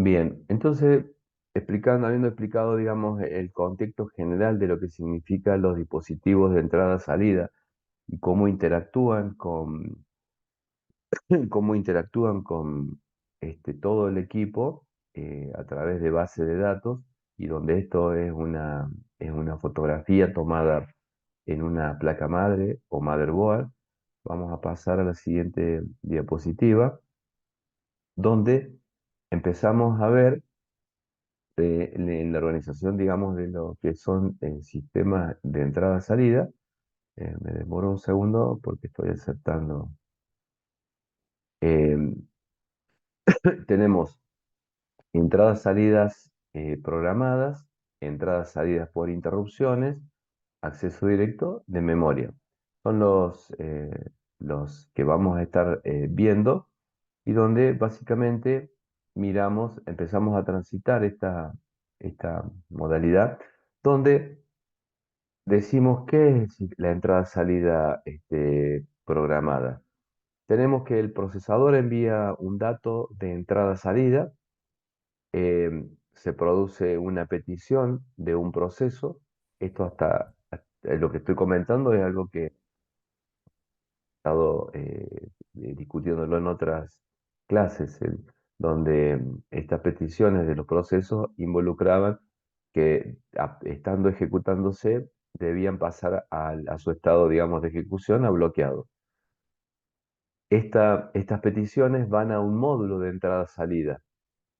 Bien, entonces, habiendo explicado, digamos, el contexto general de lo que significan los dispositivos de entrada-salida y cómo interactúan con, cómo interactúan con todo el equipo a través de base de datos, y donde esto es una fotografía tomada en una placa madre o motherboard. Vamos a pasar a la siguiente diapositiva, donde empezamos a ver en la organización, digamos, de lo que son sistemas de entrada-salida. Me demoro un segundo porque estoy aceptando. Eh, tenemos entradas-salidas programadas, entradas-salidas por interrupciones, acceso directo de memoria. Son los que vamos a estar viendo, y donde básicamente empezamos a transitar esta modalidad, donde decimos qué es la entrada-salida programada. Tenemos que el procesador envía un dato de entrada-salida, se produce una petición de un proceso. Esto lo que estoy comentando es algo que he estado discutiéndolo en otras clases, donde estas peticiones de los procesos involucraban que, estando ejecutándose, debían pasar a su estado, digamos, de ejecución, a bloqueado. Estas peticiones van a un módulo de entrada-salida.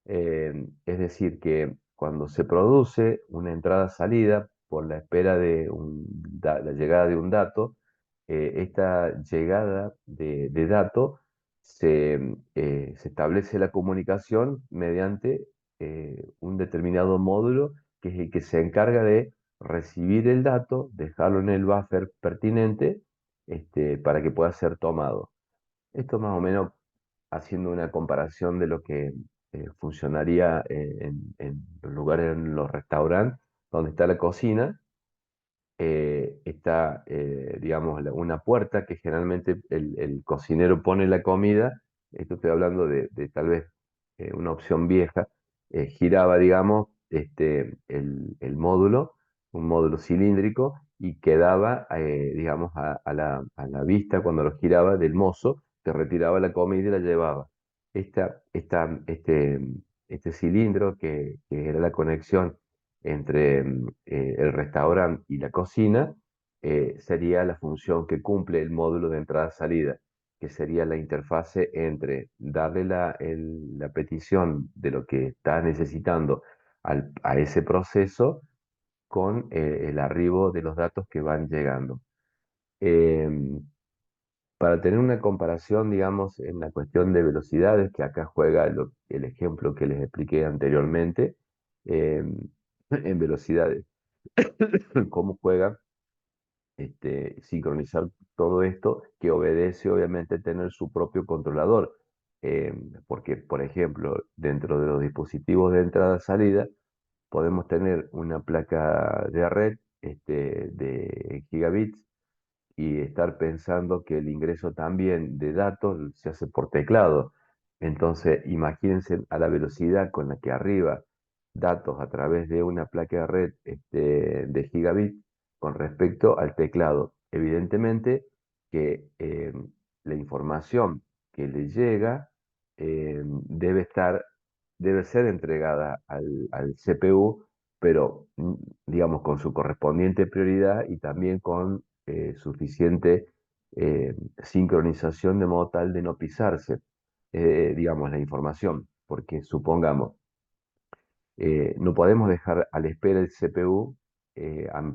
Es decir, que cuando se produce una entrada-salida por la espera de la llegada de un dato, esta llegada de dato se establece la comunicación mediante un determinado módulo, que es el que se encarga de recibir el dato, dejarlo en el buffer pertinente, para que pueda ser tomado. Esto más o menos haciendo una comparación de lo que funcionaría en los lugares, en los restaurantes, donde está la cocina. Está, digamos, una puerta que generalmente el cocinero pone la comida. Esto estoy hablando de tal vez una opción vieja. Giraba, digamos, el módulo, un módulo cilíndrico, y quedaba, digamos, a la vista, cuando lo giraba, del mozo, que retiraba la comida y la llevaba. Esta, esta, este, este cilindro, que era la conexión entre el restaurante y la cocina, sería la función que cumple el módulo de entrada-salida, que sería la interfase entre darle la petición de lo que está necesitando a ese proceso, con el arribo de los datos que van llegando. Em, para tener una comparación, digamos, en la cuestión de velocidades, que acá juega el ejemplo que les expliqué anteriormente, em, en velocidades, cómo juega sincronizar todo esto, que obedece obviamente tener su propio controlador. Porque, por ejemplo, dentro de los dispositivos de entrada-salida, podemos tener una placa de red de gigabits, y estar pensando que el ingreso también de datos se hace por teclado. Entonces, imagínense a la velocidad con la que arriba datos a través de una placa de red de gigabit con respecto al teclado. Evidentemente que la información que le llega debe ser entregada al CPU, pero digamos, con su correspondiente prioridad, y también con suficiente sincronización, de modo tal de no pisarse, digamos, la información. Porque supongamos, no podemos dejar a la espera el CPU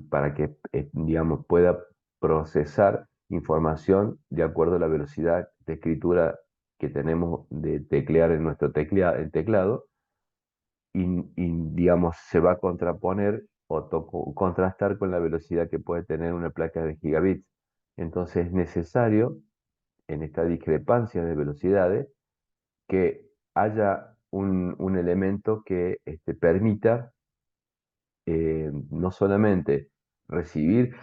para que, digamos, pueda procesar información de acuerdo a la velocidad de escritura que tenemos de teclear en nuestro el teclado. Digamos, se va a contraponer o contrastar con la velocidad que puede tener una placa de gigabits. Entonces es necesario, en esta discrepancia de velocidades, que haya un elemento que permita no solamente recibir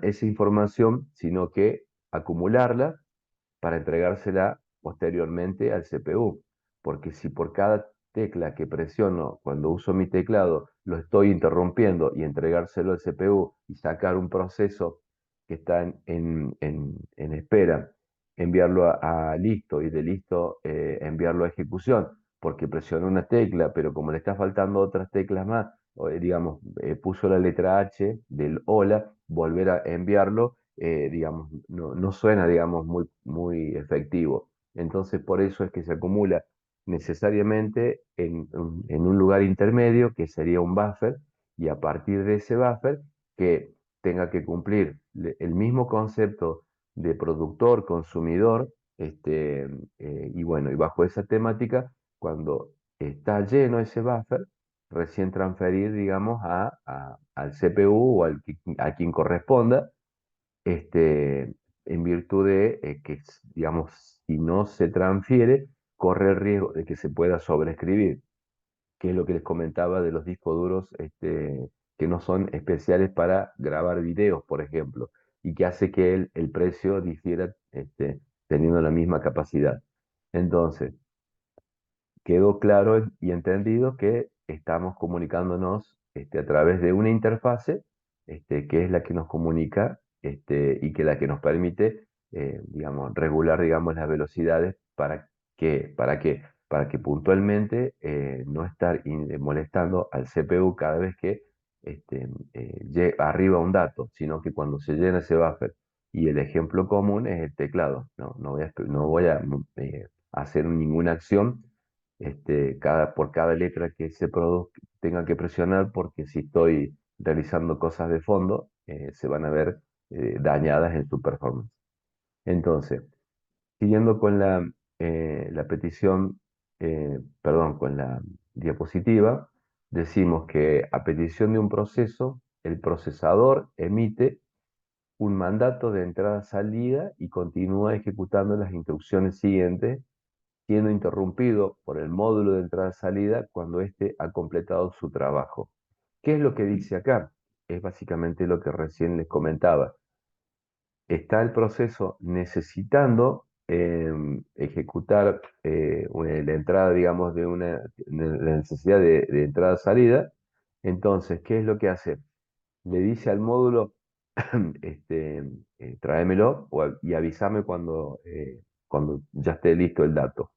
esa información, sino que acumularla para entregársela posteriormente al CPU. Porque si por cada tecla que presiono cuando uso mi teclado lo estoy interrumpiendo y entregárselo al CPU y sacar un proceso que está en espera, enviarlo a listo y de listo enviarlo a ejecución, porque presionó una tecla, pero como le está faltando otras teclas más, o, digamos, puso la letra H del hola, volver a enviarlo, digamos, no suena, digamos, muy efectivo. Entonces, por eso es que se acumula necesariamente en un lugar intermedio, que sería un buffer, y a partir de ese buffer, que tenga que cumplir el mismo concepto de productor, consumidor, y bueno, y bajo esa temática, cuando está lleno ese buffer, recién transferir, digamos, al CPU o a quien corresponda, este, en virtud de que, digamos, si no se transfiere, corre el riesgo de que se pueda sobreescribir, que es lo que les comentaba de los discos duros, que no son especiales para grabar videos, por ejemplo, y que hace que el precio difiera, teniendo la misma capacidad. Entonces, quedó claro y entendido que estamos comunicándonos, a través de una interfase, que es la que nos comunica, y que la que nos permite, digamos, regular, digamos, las velocidades para que puntualmente, no estar molestando al CPU cada vez que arriba un dato, sino que cuando se llena ese buffer, y el ejemplo común es el teclado, no voy a hacer ninguna acción, por cada letra que ese producto tenga que presionar, porque si estoy realizando cosas de fondo, se van a ver dañadas en su performance. Entonces, siguiendo con la petición, perdón, con la diapositiva, decimos que a petición de un proceso, el procesador emite un mandato de entrada-salida y continúa ejecutando las instrucciones siguientes, siendo interrumpido por el módulo de entrada-salida cuando éste ha completado su trabajo. ¿Qué es lo que dice acá? Es básicamente lo que recién les comentaba. Está el proceso necesitando ejecutar la entrada, digamos, la necesidad de entrada-salida. Entonces, ¿qué es lo que hace? Le dice al módulo, tráemelo y avísame cuando ya esté listo el dato.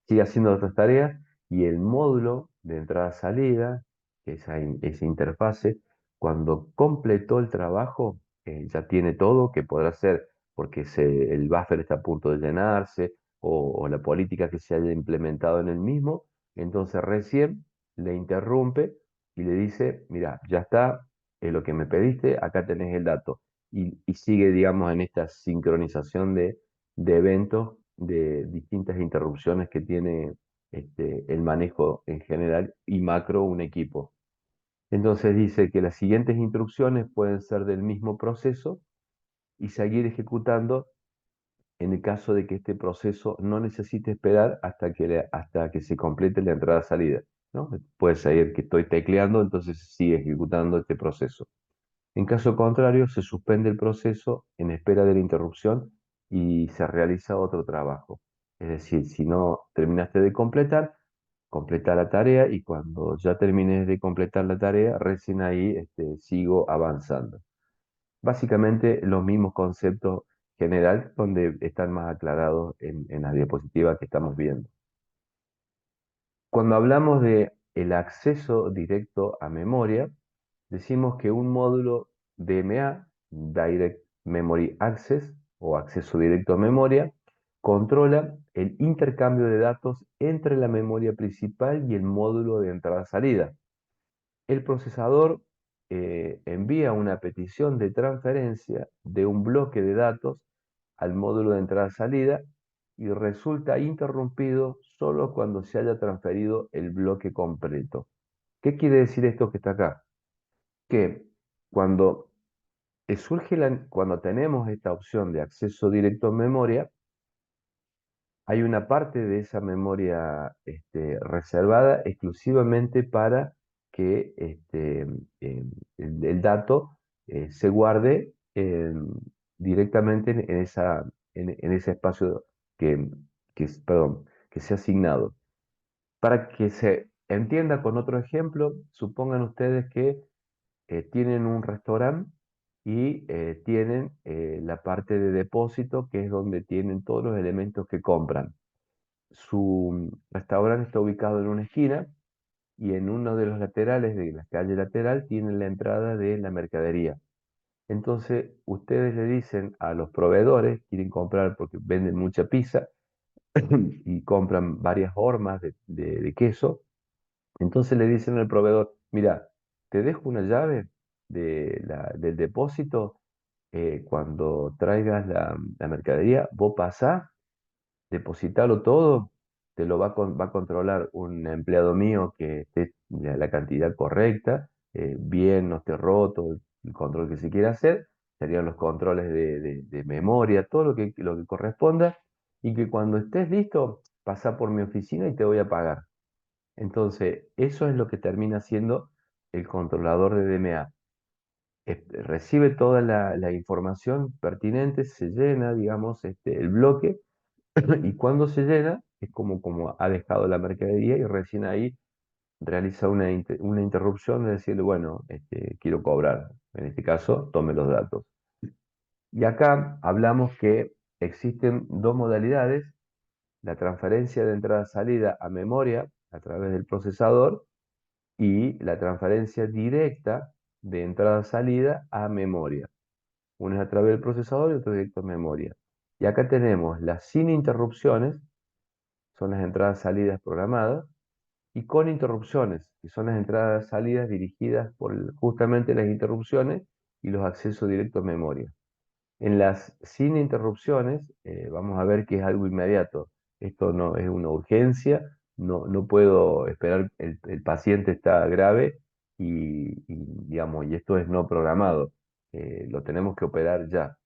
Sigue haciendo otras tareas y el módulo de entrada-salida, esa interfase, cuando completó el trabajo, ya tiene todo que podrá hacer, porque el buffer está a punto de llenarse, o la política que se haya implementado en el mismo. Entonces recién le interrumpe y le dice, mira, ya está, lo que me pediste, acá tenés el dato. Y sigue, digamos, en esta sincronización de eventos, de distintas interrupciones que tiene, el manejo en general y macro un equipo. Entonces dice que las siguientes instrucciones pueden ser del mismo proceso y seguir ejecutando en el caso de que este proceso no necesite esperar hasta que se complete la entrada-salida, ¿no? Puede ser que estoy tecleando, entonces sigue ejecutando este proceso. En caso contrario, se suspende el proceso en espera de la interrupción y se realiza otro trabajo. Es decir, si no terminaste de completar, completa la tarea, y cuando ya termines de completar la tarea, recién ahí, sigo avanzando. Básicamente los mismos conceptos general, donde están más aclarados en la diapositiva que estamos viendo. Cuando hablamos de el acceso directo a memoria, decimos que un módulo DMA, Direct Memory Access, o acceso directo a memoria, controla el intercambio de datos entre la memoria principal y el módulo de entrada-salida. El procesador envía una petición de transferencia de un bloque de datos al módulo de entrada-salida y resulta interrumpido solo cuando se haya transferido el bloque completo. ¿Qué quiere decir esto que está acá? Que cuando cuando tenemos esta opción de acceso directo a memoria, hay una parte de esa memoria, reservada exclusivamente para que, el dato se guarde directamente en ese espacio que, perdón, que sea asignado. Para que se entienda con otro ejemplo, supongan ustedes que tienen un restaurante y tienen la parte de depósito, que es donde tienen todos los elementos que compran. Su restaurante está ubicado en una esquina y en uno de los laterales de la calle lateral tienen la entrada de la mercadería. Entonces, ustedes le dicen a los proveedores, quieren comprar porque venden mucha pizza y compran varias hormas de queso. Entonces le dicen al proveedor, mira, te dejo una llave del depósito, cuando traigas la mercadería, vos pasás, depositalo todo, te lo va a controlar un empleado mío que esté la cantidad correcta, bien, no esté roto, el control que se quiera hacer, serían los controles de memoria, todo lo que corresponda, y que cuando estés listo, pasá por mi oficina y te voy a pagar. Entonces, eso es lo que termina siendo el controlador de DMA. Recibe toda la información pertinente, se llena, digamos, el bloque, y cuando se llena, es como ha dejado la mercadería y recién ahí realiza una interrupción de decirle, bueno, quiero cobrar. En este caso, tome los datos. Y acá hablamos que existen dos modalidades: la transferencia de entrada-salida a memoria a través del procesador y la transferencia directa de entrada-salida a memoria. Una es a través del procesador y otra directo a memoria. Y acá tenemos las sin interrupciones, son las entradas-salidas programadas, y con interrupciones, que son las entradas-salidas dirigidas por justamente las interrupciones y los accesos directos a memoria. En las sin interrupciones, vamos a ver que es algo inmediato. Esto no es una urgencia, no puedo esperar, el paciente está grave digamos, y esto es no programado. Lo tenemos que operar ya.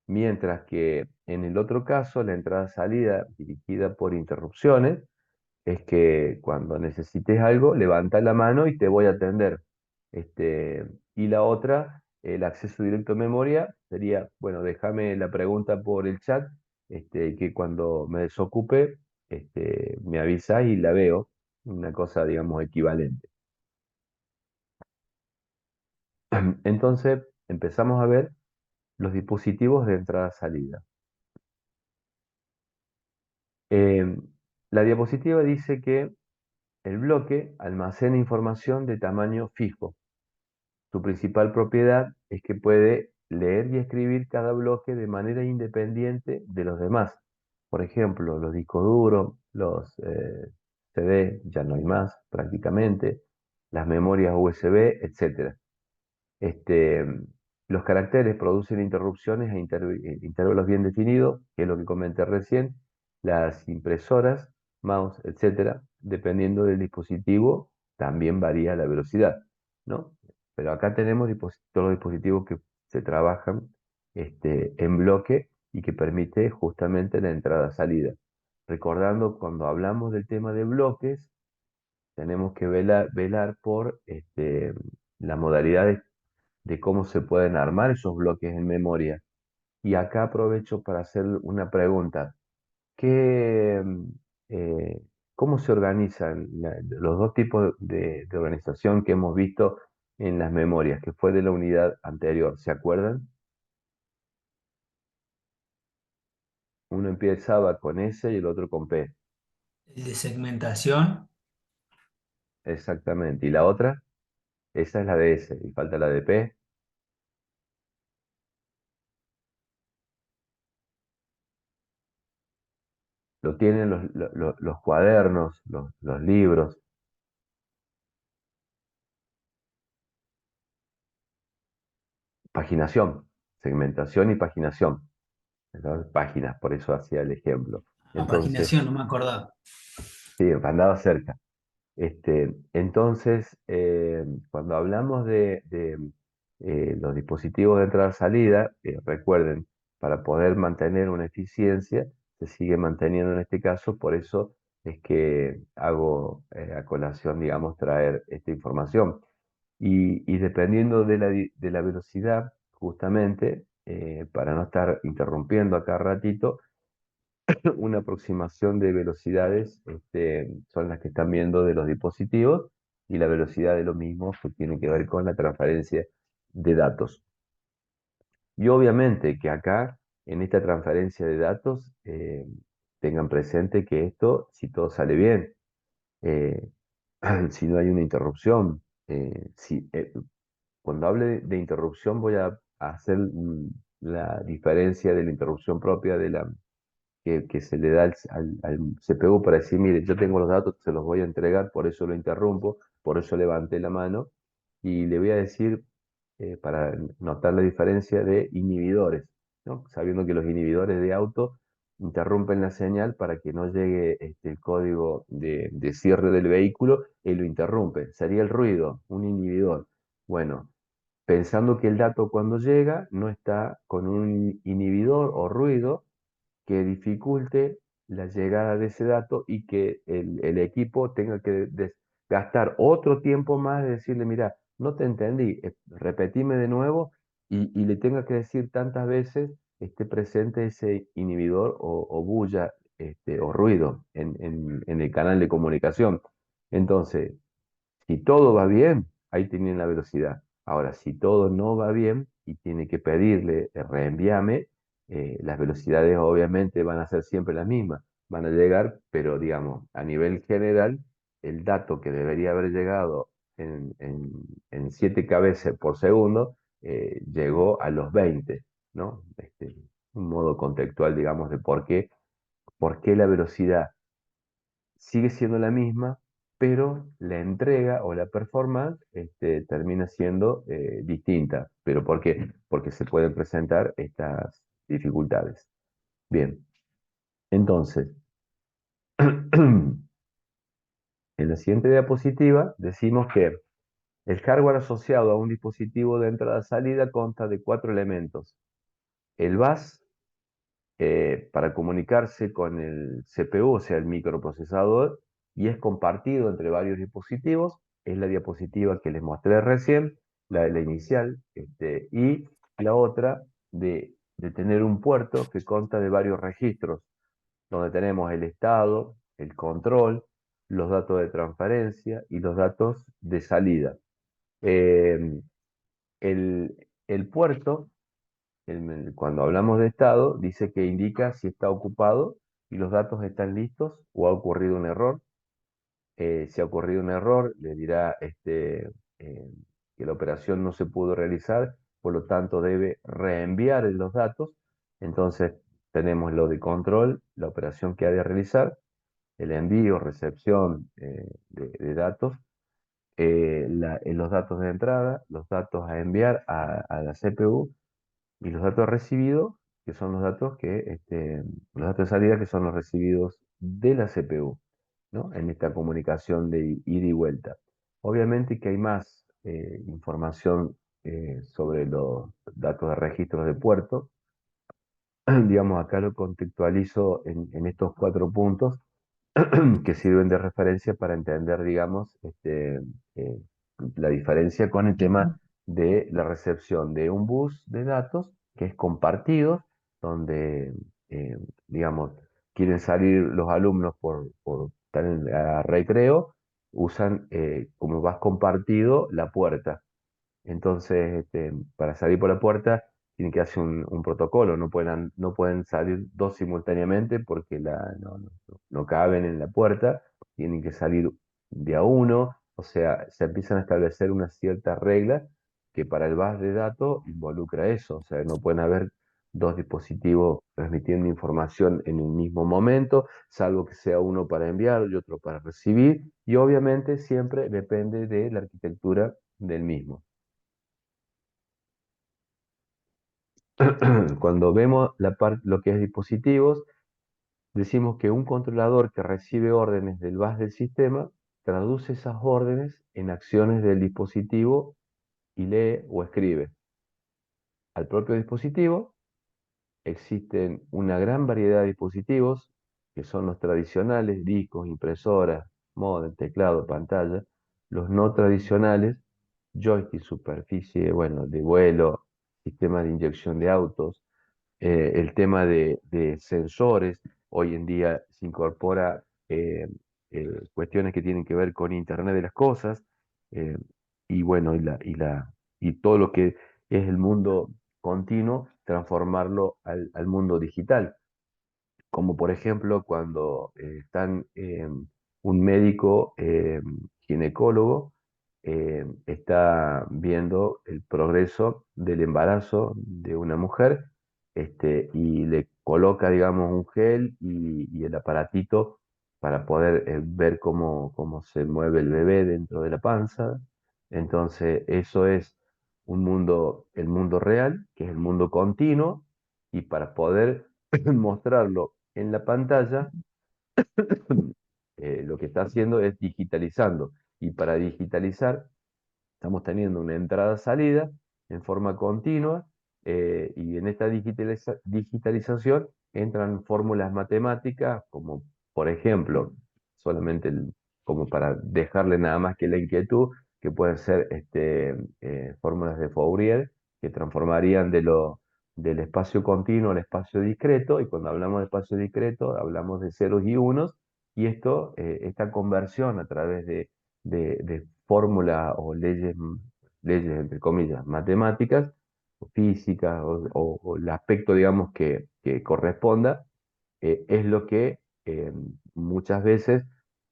Mientras que en el otro caso, la entrada-salida dirigida por interrupciones, es que cuando necesites algo, levanta la mano y te voy a atender. Y la otra, el acceso directo a memoria, sería, bueno, déjame la pregunta por el chat, que cuando me desocupe, me avisas y la veo, una cosa, digamos, equivalente. Entonces, empezamos a ver los dispositivos de entrada-salida. Eh, la diapositiva dice que el bloque almacena información de tamaño fijo. Su principal propiedad es que puede leer y escribir cada bloque de manera independiente de los demás. Por ejemplo, los discos duros, los CD, ya no hay más prácticamente, las memorias USB, etcétera. Este, los caracteres producen interrupciones a intervalos bien definidos, que es lo que comenté recién. Las impresoras, mouse, etcétera, dependiendo del dispositivo, también varía la velocidad, ¿no? Pero acá tenemos todos los dispositivos que se trabajan en bloque y que permite justamente la entrada-salida. Recordando, cuando hablamos del tema de bloques, tenemos que velar por la modalidad de cómo se pueden armar esos bloques en memoria. Y acá aprovecho para hacer una pregunta. ¿Qué, eh, ¿Cómo se organizan los dos tipos de organización que hemos visto en las memorias, que fue de la unidad anterior? ¿Se acuerdan? Uno empezaba con S y el otro con P. El de segmentación, Exactamente. ¿Y la otra? Esa es la de S y falta la de P. Lo tienen los cuadernos, los libros. Paginación, segmentación y paginación. ¿Verdad? Páginas, por eso hacía el ejemplo. a Entonces, paginación, no me acordaba. sí, andaba cerca. Entonces, cuando hablamos de los dispositivos de entrada-salida, recuerden, para poder mantener una eficiencia, se sigue manteniendo en este caso, por eso es que hago a colación, digamos, traer esta información. Y dependiendo de la velocidad, justamente, para no estar interrumpiendo a cada ratito, una aproximación de velocidades, son las que están viendo de los dispositivos y la velocidad de los mismos que tiene que ver con la transferencia de datos. Y obviamente que acá, en esta transferencia de datos, tengan presente que esto, si todo sale bien, eh, si no hay una interrupción, cuando hable de interrupción voy a hacer la diferencia de la interrupción propia de la que se le da al CPU para decir, mire, yo tengo los datos, se los voy a entregar, por eso lo interrumpo, por eso levanté la mano, y le voy a decir, para notar la diferencia de inhibidores, ¿no? Sabiendo que los inhibidores de auto interrumpen la señal para que no llegue el código de cierre del vehículo y lo interrumpe. Sería el ruido, un inhibidor. Bueno, pensando que el dato cuando llega no está con un inhibidor o ruido, que dificulte la llegada de ese dato y que el equipo tenga que gastar otro tiempo más de decirle, mira, no te entendí, repetime de nuevo y le tenga que decir tantas veces esté presente ese inhibidor o bulla, o ruido en el canal de comunicación. Entonces, si todo va bien, ahí tienen la velocidad. Ahora, si todo no va bien y tiene que pedirle reenvíame, las velocidades obviamente van a ser siempre las mismas. Van a llegar, pero digamos, a nivel general, el dato que debería haber llegado en 7 kbps por segundo, llegó a los 20, ¿no? Un modo contextual, digamos, de por qué la velocidad sigue siendo la misma, pero la entrega o la performance, termina siendo distinta. ¿Pero por qué? Porque se pueden presentar estas dificultades. Bien, entonces, en la siguiente diapositiva decimos que el hardware asociado a un dispositivo de entrada-salida consta de 4 elementos. El bus, para comunicarse con el CPU, o sea, el microprocesador, y es compartido entre varios dispositivos. Es la diapositiva que les mostré recién, la inicial, y la otra de tener un puerto que consta de varios registros, donde tenemos el estado, el control, los datos de transferencia y los datos de salida. Eh, el puerto, cuando hablamos de estado, dice que indica si está ocupado y los datos están listos o ha ocurrido un error. Si ha ocurrido un error, le dirá que la operación no se pudo realizar, por lo tanto debe reenviar los datos. Entonces tenemos lo de control, la operación que ha de realizar, el envío, recepción de datos, los datos de entrada, los datos a enviar a la CPU y los datos recibidos, que son los datos los datos de salida, que son los recibidos de la CPU, ¿no? En esta comunicación de ida y vuelta. Obviamente que hay más información sobre los datos de registros de puerto. Digamos, acá lo contextualizo en estos 4 puntos que sirven de referencia para entender, digamos, eh, la diferencia con el tema de la recepción de un bus de datos que es compartido, donde, eh, digamos, quieren salir los alumnos por estar a recreo, usan como bus compartido la puerta. Entonces, para salir por la puerta, tienen que hacer un protocolo, no pueden salir dos simultáneamente porque no caben en la puerta, tienen que salir de a uno, o sea, se empiezan a establecer unas ciertas reglas que para el bus de datos involucra eso, o sea, no pueden haber dos dispositivos transmitiendo información en el mismo momento, salvo que sea uno para enviar y otro para recibir, y obviamente siempre depende de la arquitectura del mismo. Cuando vemos lo que es dispositivos, decimos que un controlador que recibe órdenes del bus del sistema traduce esas órdenes en acciones del dispositivo y lee o escribe. Al propio dispositivo existen una gran variedad de dispositivos que son los tradicionales, discos, impresoras, módem, teclado, pantalla. Los no tradicionales, joystick, superficie, bueno, de vuelo, sistema de inyección de autos, el tema de sensores hoy en día se incorpora cuestiones que tienen que ver con Internet de las cosas, eh, y bueno, y todo lo que es el mundo continuo, transformarlo al mundo digital, como por ejemplo cuando están un médico ginecólogo está viendo el progreso del embarazo de una mujer, y le coloca, digamos, un gel y el aparatito para poder ver cómo se mueve el bebé dentro de la panza. Entonces, eso es el mundo real, que es el mundo continuo, y para poder mostrarlo en la pantalla, lo que está haciendo es digitalizando. Y para digitalizar, estamos teniendo una entrada-salida en forma continua, y en esta digitalización entran fórmulas matemáticas, como por ejemplo, solamente como para dejarle nada más que la inquietud, que pueden ser fórmulas de Fourier, que transformarían del espacio continuo al espacio discreto, y cuando hablamos de espacio discreto hablamos de ceros y unos, y esta conversión a través de fórmulas o leyes, entre comillas, matemáticas, o físicas, o el aspecto, digamos, que corresponda, es lo que muchas veces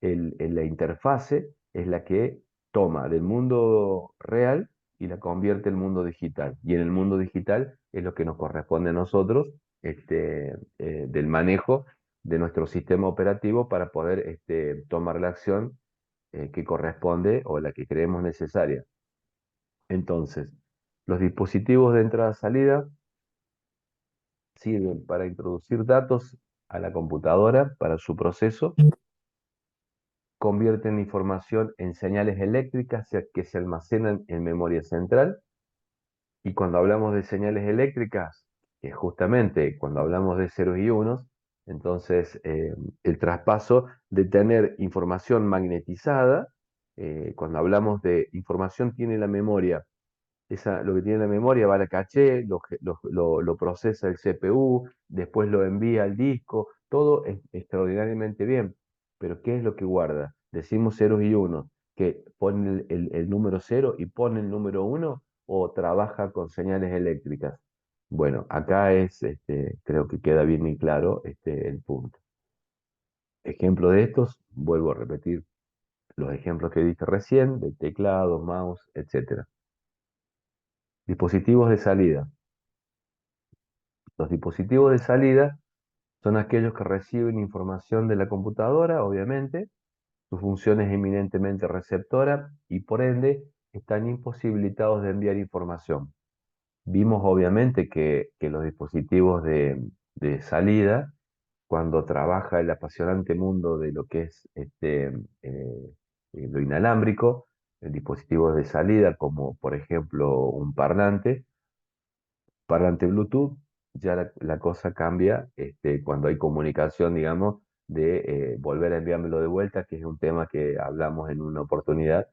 en la interfase es la que toma del mundo real y la convierte en el mundo digital. Y en el mundo digital es lo que nos corresponde a nosotros, del manejo de nuestro sistema operativo para poder tomar la acción que corresponde o la que creemos necesaria. Entonces, los dispositivos de entrada-salida sirven para introducir datos a la computadora para su proceso, convierten información en señales eléctricas que se almacenan en memoria central. Y cuando hablamos de señales eléctricas, que justamente cuando hablamos de ceros y unos, entonces el traspaso de tener información magnetizada, cuando hablamos de información tiene la memoria. Lo que tiene la memoria va a la caché, lo procesa el CPU, después lo envía al disco, todo es extraordinariamente bien. Pero ¿qué es lo que guarda? Decimos ceros y unos, que pone el número cero y pone el número uno, o trabaja con señales eléctricas. Bueno, acá creo que queda bien y claro el punto. Ejemplo de estos, vuelvo a repetir los ejemplos que diste recién, de teclado, mouse, etcétera. Dispositivos de salida. Los dispositivos de salida son aquellos que reciben información de la computadora, obviamente. Su función es eminentemente receptora y por ende están imposibilitados de enviar información. Vimos obviamente que los dispositivos de salida, cuando trabaja el apasionante mundo de lo que es lo inalámbrico, el dispositivo de salida, como por ejemplo un parlante Bluetooth, ya la cosa cambia cuando hay comunicación, digamos, de volver a enviármelo de vuelta, que es un tema que hablamos en una oportunidad,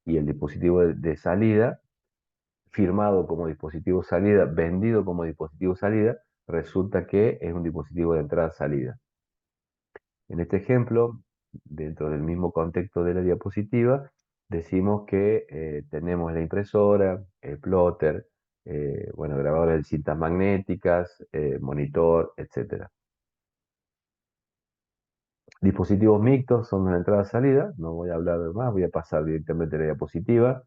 y el dispositivo de salida, firmado como dispositivo salida, vendido como dispositivo salida, resulta que es un dispositivo de entrada-salida. En este ejemplo, dentro del mismo contexto de la diapositiva, decimos que tenemos la impresora, el plotter, bueno, grabadores de cintas magnéticas, monitor, etcétera. Dispositivos mixtos son una entrada-salida, no voy a hablar de más, voy a pasar directamente a la diapositiva.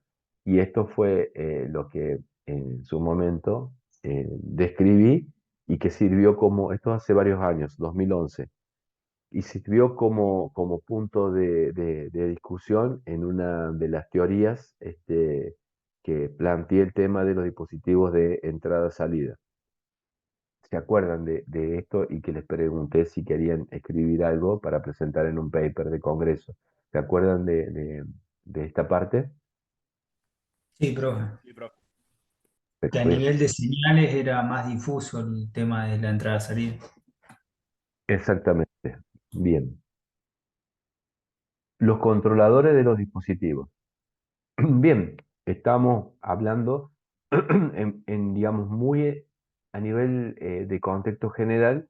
Y esto fue lo que en su momento describí, y que sirvió como, esto hace varios años, 2011, y sirvió como punto de discusión en una de las teorías que planteé el tema de los dispositivos de entrada-salida. ¿Se acuerdan de esto? Y que les pregunté si querían escribir algo para presentar en un paper de congreso. ¿Se acuerdan de esta parte? Sí, profe. Que a Bueno, nivel de señales era más difuso el tema de la entrada-salida. exactamente. Bien. Los controladores de los dispositivos. Bien, estamos hablando digamos, muy a nivel de contexto general,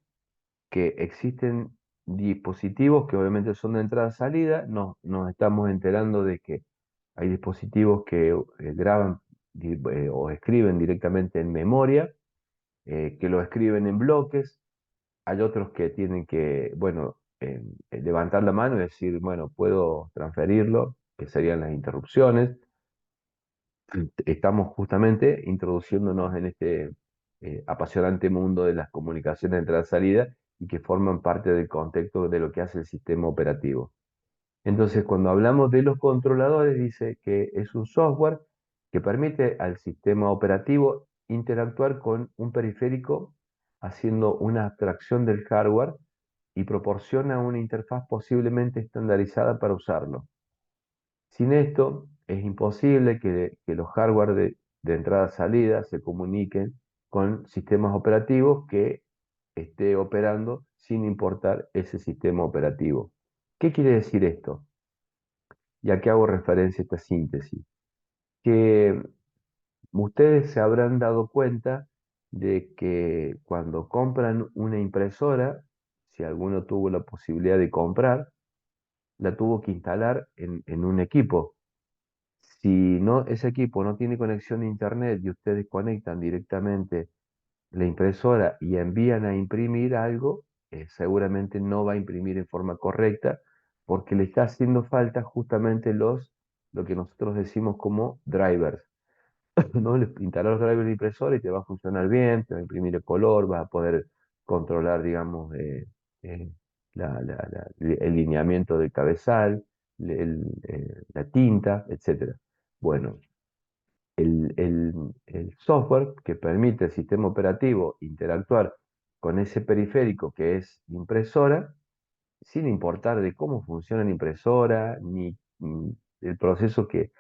que existen dispositivos que obviamente son de entrada-salida, nos estamos enterando de que hay dispositivos que graban o escriben directamente en memoria, que lo escriben en bloques. Hay otros que tienen que, bueno, levantar la mano y decir, bueno, puedo transferirlo, que serían las interrupciones. Estamos justamente introduciéndonos en este apasionante mundo de las comunicaciones de entrada-salida y que forman parte del contexto de lo que hace el sistema operativo. Entonces, cuando hablamos de los controladores, dice que es un software que permite al sistema operativo interactuar con un periférico haciendo una abstracción del hardware y proporciona una interfaz posiblemente estandarizada para usarlo. Sin esto, es imposible que los hardware de entrada-salida se comuniquen con sistemas operativos que esté operando sin importar ese sistema operativo. ¿Qué quiere decir esto? Y a qué hago referencia a esta síntesis. Que ustedes se habrán dado cuenta de que cuando compran una impresora, si alguno tuvo la posibilidad de comprar, la tuvo que instalar en un equipo. Si no, ese equipo no tiene conexión a internet y ustedes conectan directamente la impresora y envían a imprimir algo, seguramente no va a imprimir en forma correcta porque le está haciendo falta justamente lo que nosotros decimos como drivers. ¿No? Le instalar los drivers de impresora y te va a funcionar bien, te va a imprimir el color, vas a poder controlar, digamos, eh, el lineamiento del cabezal, la tinta, etcétera. Bueno, el software que permite al sistema operativo interactuar con ese periférico que es impresora, sin importar de cómo funciona la impresora, ni el proceso que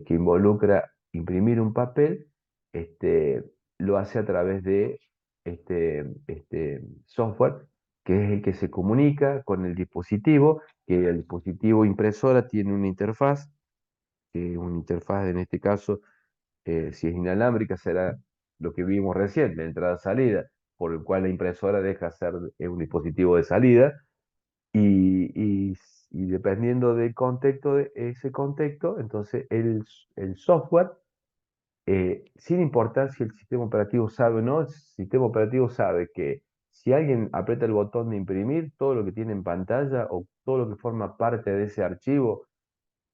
involucra imprimir un papel, este, lo hace a través de este software, que es el que se comunica con el dispositivo, que el dispositivo impresora tiene una interfaz en este caso, si es inalámbrica, será lo que vimos recién, de entrada-salida, por el cual la impresora deja de ser un dispositivo de salida y, y dependiendo del contexto de ese contexto, entonces el software, sin importar si el sistema operativo sabe o no, el sistema operativo sabe que si alguien aprieta el botón de imprimir, todo lo que tiene en pantalla o todo lo que forma parte de ese archivo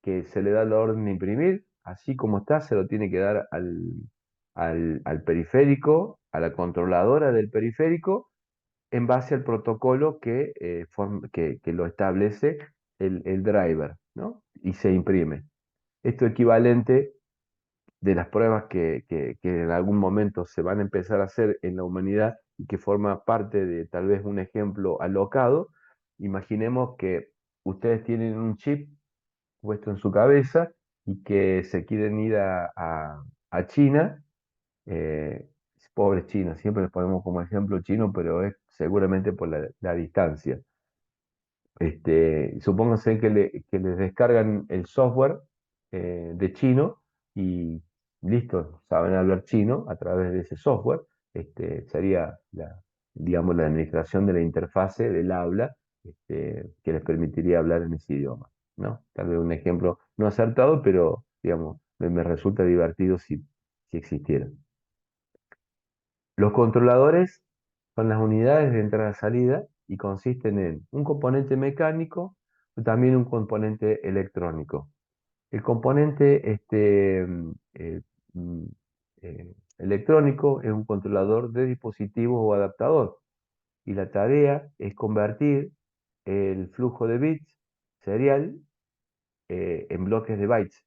que se le da la orden de imprimir, así como está, se lo tiene que dar al periférico, a la controladora del periférico, en base al protocolo que lo establece el driver, ¿no? Y se imprime. Esto equivalente de las pruebas que en algún momento se van a empezar a hacer en la humanidad y que forma parte de tal vez un ejemplo alocado. Imaginemos que ustedes tienen un chip puesto en su cabeza y que se quieren ir a China. eh, Pobres chinos, siempre les ponemos como ejemplo chino, pero es seguramente por la distancia. Supónganse que les descargan el software de chino y listo, saben hablar chino a través de ese software. Sería digamos, la administración de la interfase del habla, que les permitiría hablar en ese idioma, ¿no? Tal vez un ejemplo no acertado, pero digamos, me resulta divertido si existiera. Los controladores son las unidades de entrada-salida y consisten en un componente mecánico y también un componente electrónico. El componente mm, electrónico es un controlador de dispositivos o adaptador y la tarea es convertir el flujo de bits serial en bloques de bytes,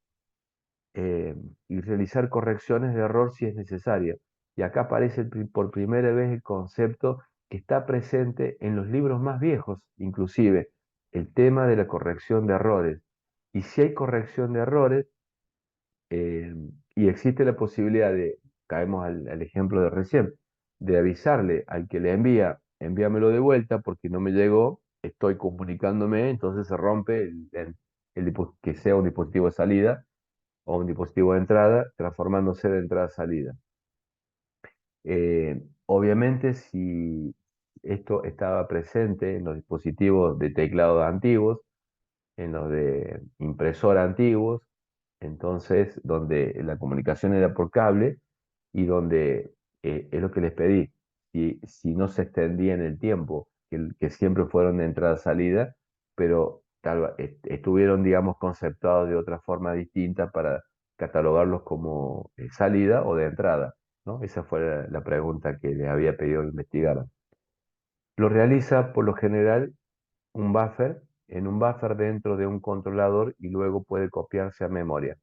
eh, y realizar correcciones de error si es necesario. Y acá aparece por primera vez el concepto que está presente en los libros más viejos, inclusive el tema de la corrección de errores. Y si hay corrección de errores, eh, y existe la posibilidad de, caemos al ejemplo de recién, de avisarle al que le envía, envíamelo de vuelta porque no me llegó, estoy comunicándome, entonces se rompe que sea un dispositivo de salida o un dispositivo de entrada, transformándose de entrada a salida. Obviamente, si esto estaba presente en los dispositivos de teclado antiguos, en los de impresora antiguos, entonces donde la comunicación era por cable y donde es lo que les pedí, si no se extendía en el tiempo, que siempre fueron de entrada-salida, pero estuvieron, digamos, conceptuados de otra forma distinta para catalogarlos como salida o de entrada, ¿no? Esa fue la pregunta que les había pedido que investigaran. Lo realiza por lo general un buffer, en un buffer dentro de un controlador y luego puede copiarse a memoria.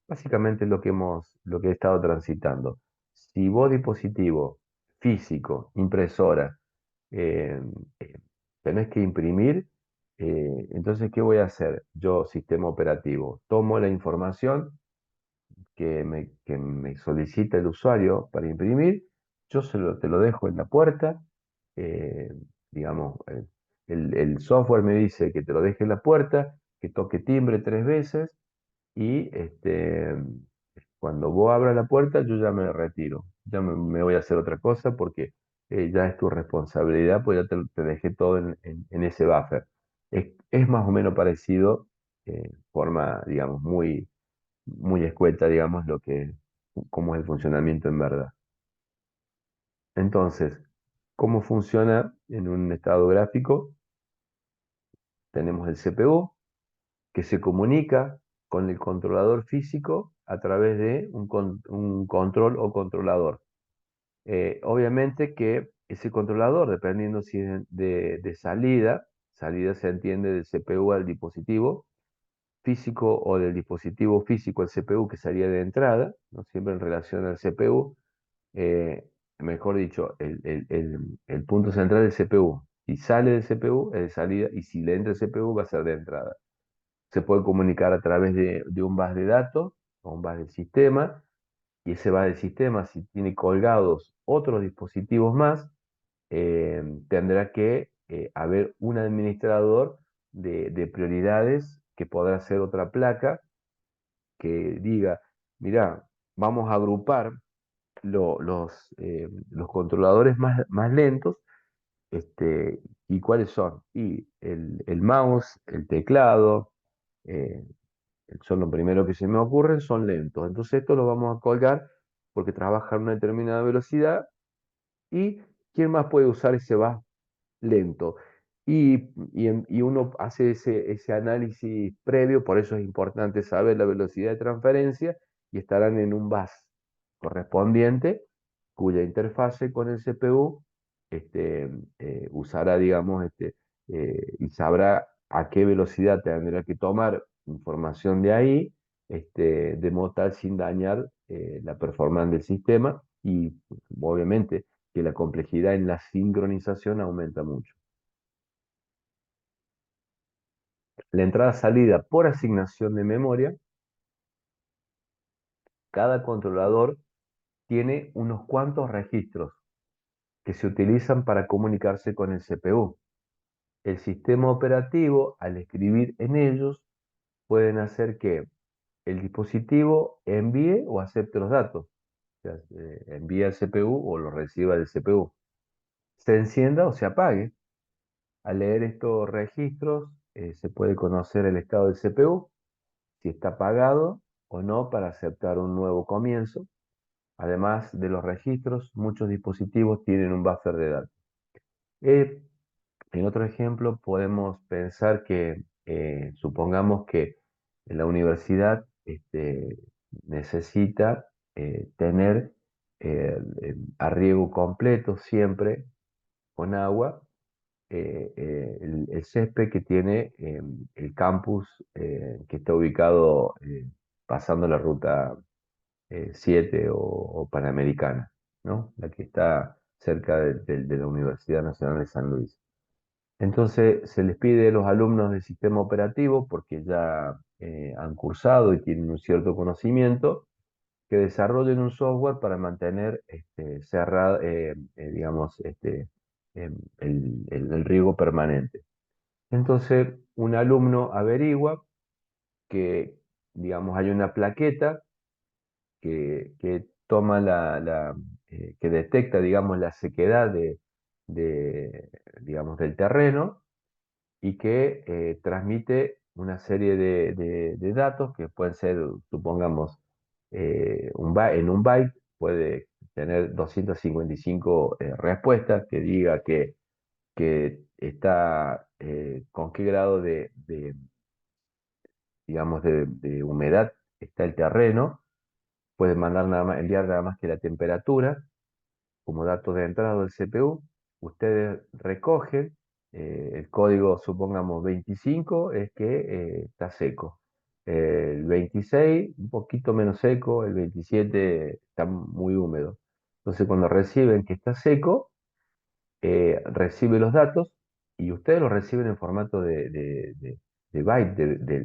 Básicamente es lo que he estado transitando. Si vos dispositivo físico, impresora, eh, eh, tenés que imprimir, entonces, ¿qué voy a hacer? Yo, sistema operativo, tomo la información que me solicita el usuario para imprimir, te lo dejo en la puerta, eh, digamos, el software me dice que te lo deje en la puerta, que toque timbre 3 veces y cuando vos abras la puerta yo ya me retiro, me voy a hacer otra cosa porque ya es tu responsabilidad, pues ya te dejé todo en ese buffer. Es más o menos parecido, forma, digamos, muy escueta, digamos, cómo es el funcionamiento en verdad. Entonces, ¿cómo funciona en un estado gráfico? Tenemos el CPU que se comunica con el controlador físico a través de un control o controlador. Obviamente que ese controlador, dependiendo si es de salida, salida se entiende del CPU al dispositivo físico o del dispositivo físico al CPU, que sería de entrada, ¿no? Siempre en relación al CPU, eh, mejor dicho, el punto central del CPU. Si sale del CPU es de salida y si le entra el CPU va a ser de entrada. Se puede comunicar a través de un bus de datos o un bus del sistema, y ese bus del sistema, si tiene colgados otros dispositivos más, tendrá que haber un administrador de prioridades que podrá ser otra placa que diga, mira, vamos a agrupar los controladores más lentos, ¿y cuáles son? Y el mouse, el teclado, eh, son lo primero que se me ocurre, son lentos. Entonces esto lo vamos a colgar porque trabaja a una determinada velocidad. ¿Y quién más puede usar ese bus lento? Y uno hace ese análisis previo, por eso es importante saber la velocidad de transferencia y estarán en un bus correspondiente cuya interfase con el CPU usará, digamos, y sabrá a qué velocidad tendrá que tomar información de ahí, de modo tal sin dañar la performance del sistema y obviamente que la complejidad en la sincronización aumenta mucho. La entrada-salida por asignación de memoria, cada controlador tiene unos cuantos registros que se utilizan para comunicarse con el CPU. El sistema operativo, al escribir en ellos, pueden hacer que el dispositivo envíe o acepte los datos, o sea, envíe al CPU o lo reciba del CPU, se encienda o se apague. Al leer estos registros, se puede conocer el estado del CPU, si está apagado o no para aceptar un nuevo comienzo. Además de los registros, muchos dispositivos tienen un buffer de datos. Eh, en otro ejemplo, podemos pensar que, supongamos que la universidad necesita tener a riego completo siempre con agua el césped que tiene el campus que está ubicado pasando la ruta 7 o Panamericana, ¿no? La que está cerca de la Universidad Nacional de San Luis. Entonces se les pide a los alumnos del sistema operativo, porque ya han cursado y tienen un cierto conocimiento, que desarrollen un software para mantener cerrado, digamos, el riego permanente. Entonces, un alumno averigua que, digamos, hay una plaqueta que toma que detecta, digamos, la sequedad digamos, del terreno y que transmite una serie de datos que pueden ser, supongamos, en un byte puede tener 255 respuestas que diga que está con qué grado digamos, de humedad está el terreno. Puede mandar nada más, enviar nada más que la temperatura como datos de entrada del CPU. Ustedes recogen el código, supongamos 25, es que está seco. El 26, un poquito menos seco. El 27 está muy húmedo. Entonces, cuando reciben que está seco, recibe los datos y ustedes los reciben en formato de byte,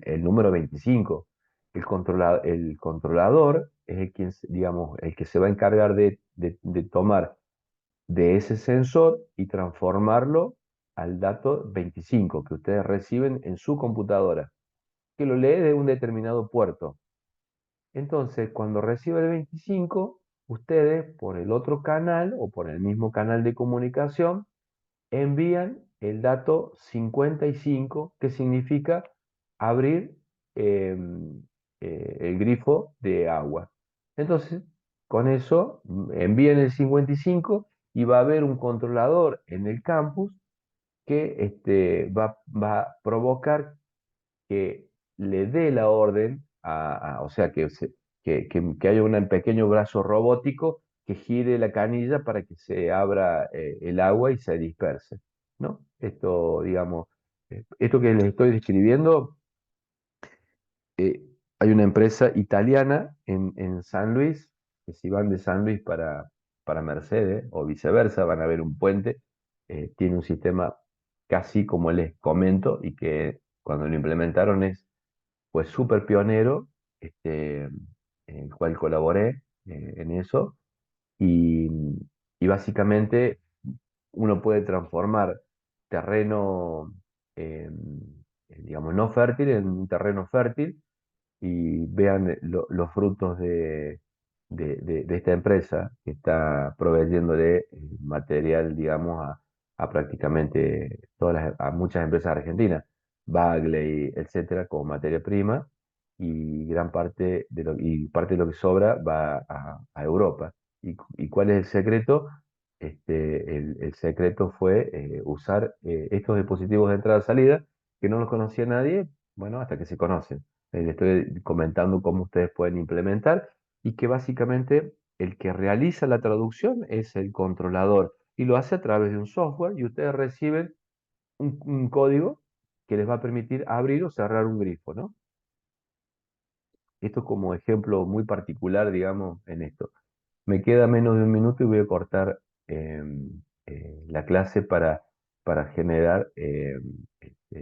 el número 25. El controlador es el, quien, digamos, el que se va a encargar de tomar de ese sensor y transformarlo al dato 25 que ustedes reciben en su computadora, que lo lee de un determinado puerto. Entonces, cuando recibe el 25, ustedes por el otro canal o por el mismo canal de comunicación envían el dato 55, que significa abrir el grifo de agua. Entonces, con eso envían el 55 y va a haber un controlador en el campus que va a provocar que le dé la orden o sea, que haya un pequeño brazo robótico que gire la canilla para que se abra el agua y se disperse, ¿no? Esto, digamos, esto que les estoy describiendo, eh, hay una empresa italiana en San Luis, que si van de San Luis para Mercedes o viceversa, van a ver un puente, tiene un sistema casi como les comento y que cuando lo implementaron fue súper pionero, en el cual colaboré en eso, y, y básicamente uno puede transformar terreno, eh, digamos, no fértil en un terreno fértil y vean los frutos de esta empresa que está proveyéndole material, digamos, a prácticamente a muchas empresas argentinas, Bagley, etcétera, como materia prima, y gran parte de lo que sobra va a Europa. ¿Y cuál es el secreto? El secreto fue usar estos dispositivos de entrada-salida que no los conocía nadie, bueno, hasta que se conocen. Les estoy comentando cómo ustedes pueden implementar y que básicamente el que realiza la traducción es el controlador y lo hace a través de un software y ustedes reciben un código que les va a permitir abrir o cerrar un grifo, ¿no? Esto como ejemplo muy particular, digamos, en esto. Me queda menos de un minuto y voy a cortar la clase para generar